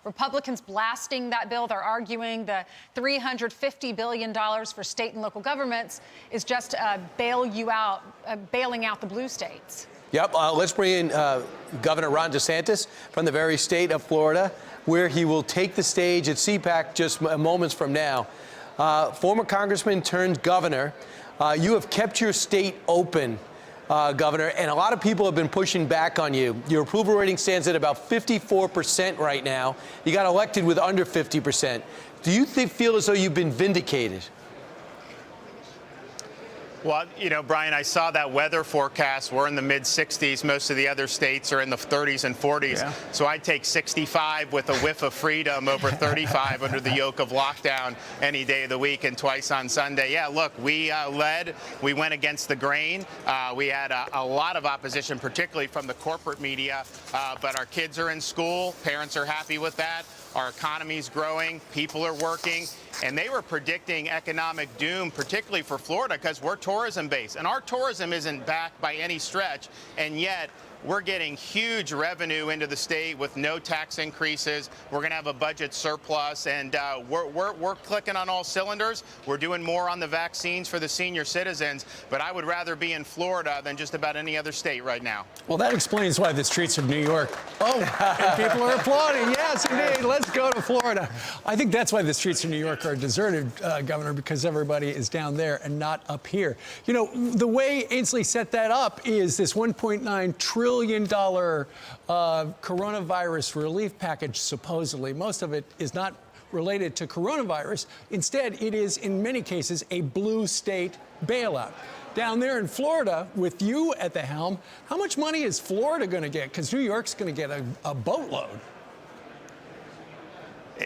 Republicans blasting that bill. They're arguing the $350 billion for state and local governments is just bailing out the blue states. Yep. Let's bring in Governor Ron DeSantis from the very state of Florida, where he will take the stage at CPAC just moments from now. Former congressman turned governor. You have kept your state open, Governor, and a lot of people have been pushing back on you. Your approval rating stands at about 54% right now. You got elected with under 50%. Do you feel as though you've been vindicated? Well, you know, Brian, I saw that weather forecast. We're in the mid-60s. Most of the other states are in the 30s and 40s. Yeah. So I'd take 65 with a whiff of freedom over 35 under the yoke of lockdown any day of the week and twice on Sunday. Yeah, look, we led. We went against the grain. We had a lot of opposition, particularly from the corporate media. But our kids are in school. Parents are happy with that. Our economy's growing. People are working. And they were predicting economic doom, particularly for Florida, because we're tourism-based. And our tourism isn't back by any stretch. And yet, we're getting huge revenue into the state with no tax increases. We're going to have a budget surplus, and we're clicking on all cylinders. We're doing more on the vaccines for the senior citizens, but I would rather be in Florida than just about any other state right now. Well, that explains why the streets of New York, and people are applauding. Yes, indeed. Let's go to Florida. I think that's why the streets of New York are deserted, Governor, because everybody is down there and not up here. You know, the way Ainsley set that up is this $1.9 trillion coronavirus relief package, supposedly. Most of it is not related to coronavirus. Instead, it is, in many cases, a blue state bailout. Down there in Florida, with you at the helm, how much money is Florida going to get? Because New York's going to get a boatload.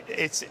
It's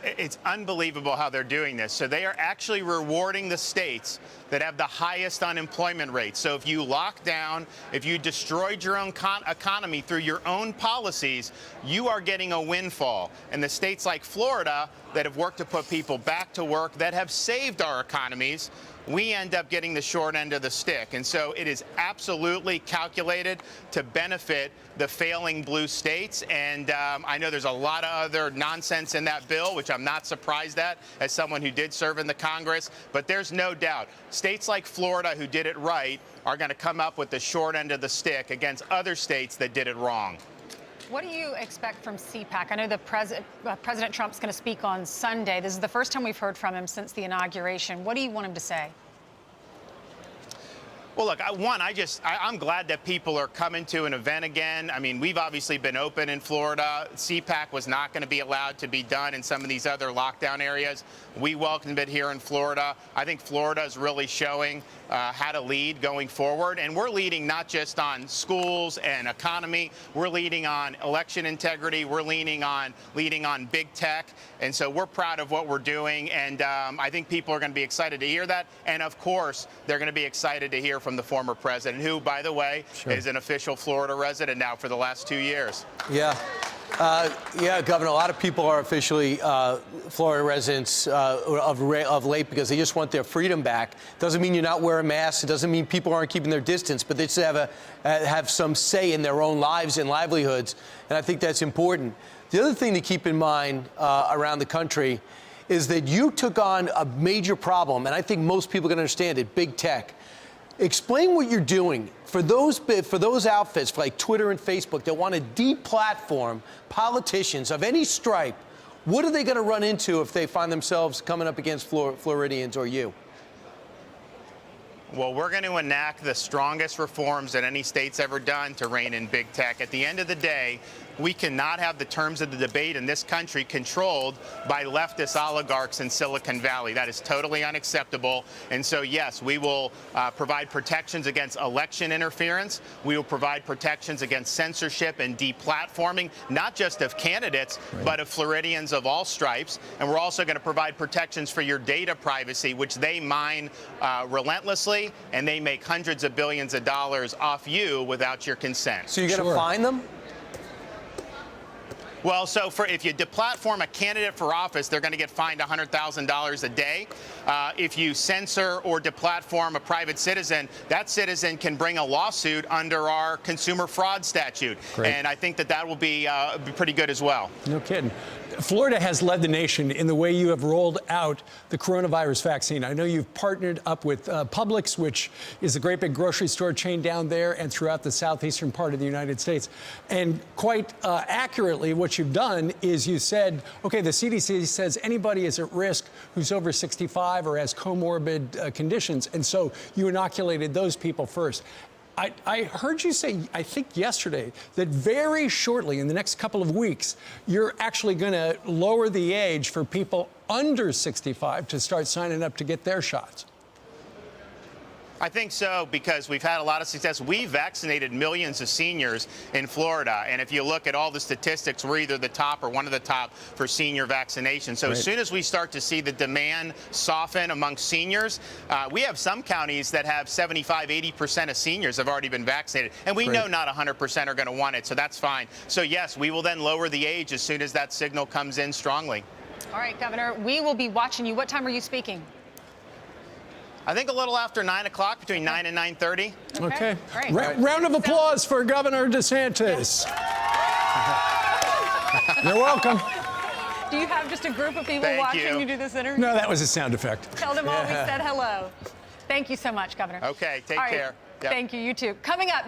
unbelievable how they're doing this. So they are actually rewarding the states that have the highest unemployment rate. So if you lock down, if you destroyed your own economy through your own policies, you are getting a windfall. And the states like Florida that have worked to put people back to work, that have saved our economies, we end up getting the short end of the stick. And so it is absolutely calculated to benefit the failing blue states. And I know there's a lot of other nonsense in that bill, which I'm not surprised at as someone who did serve in the Congress. But there's no doubt states like Florida, who did it right, are going to come up with the short end of the stick against other states that did it wrong. What do you expect from CPAC? I know the President Trump's going to speak on Sunday. This is the first time we've heard from him since the inauguration. What do you want him to say? Well, look, I'm glad that people are coming to an event again. I mean, we've obviously been open in Florida. CPAC was not going to be allowed to be done in some of these other lockdown areas. We welcomed it here in Florida. I think Florida is really showing how to lead going forward. And we're leading not just on schools and economy. We're leading on election integrity. We're leading on big tech. And so we're proud of what we're doing. And I think people are going to be excited to hear that. And, of course, they're going to be excited to hear from the former president, who, by the way, is an official Florida resident now for the last 2 years. Yeah. Yeah, Governor, a lot of people are officially Florida residents of late because they just want their freedom back. Doesn't mean you're not wearing masks. It doesn't mean people aren't keeping their distance, but they just have some say in their own lives and livelihoods, and I think that's important. The other thing to keep in mind around the country is that you took on a major problem, and I think most people can understand it, big tech. Explain what you're doing for those outfits like Twitter and Facebook that want to deplatform politicians of any stripe. What are they going to run into if they find themselves coming up against Floridians or you? Well, we're going to enact the strongest reforms that any state's ever done to rein in big tech. At the end of the day, we cannot have the terms of the debate in this country controlled by leftist oligarchs in Silicon Valley. That is totally unacceptable. And so, yes, we will provide protections against election interference. We will provide protections against censorship and deplatforming, not just of candidates, but of Floridians of all stripes. And we're also going to provide protections for your data privacy, which they mine relentlessly, and they make hundreds of billions of dollars off you without your consent. So you're going to fine them? Well, so if you deplatform a candidate for office, they're going to get fined $100,000 a day. If you censor or deplatform a private citizen, that citizen can bring a lawsuit under our consumer fraud statute. Great. And I think that will be pretty good as well. No kidding. Florida has led the nation in the way you have rolled out the coronavirus vaccine. I know you've partnered up with Publix, which is a great big grocery store chain down there and throughout the southeastern part of the United States. And quite accurately, what you've done is you said, okay, the CDC says anybody is at risk who's over 65 or has comorbid conditions. And so you inoculated those people first. I heard you say, I think yesterday, that very shortly, in the next couple of weeks, you're actually going to lower the age for people under 65 to start signing up to get their shots. I think so, because we've had a lot of success. We vaccinated millions of seniors in Florida, and if you look at all the statistics, we're either the top or one of the top for senior vaccination. So As soon as we start to see the demand soften amongst seniors, we have some counties that have 75, 80% of seniors have already been vaccinated, and we know not 100% are going to want it, so that's fine. So yes, we will then lower the age as soon as that signal comes in strongly. All right, Governor, we will be watching you. What time are you speaking? I think a little after 9 o'clock, between 9 and 9:30. Okay. Great. Round of applause for Governor DeSantis. You're welcome. Do you have just a group of people watching you do this interview? No, that was a sound effect. Tell them all we said hello. Thank you so much, Governor. Okay, take All right. care. Yep. Thank you, you too. Coming up now.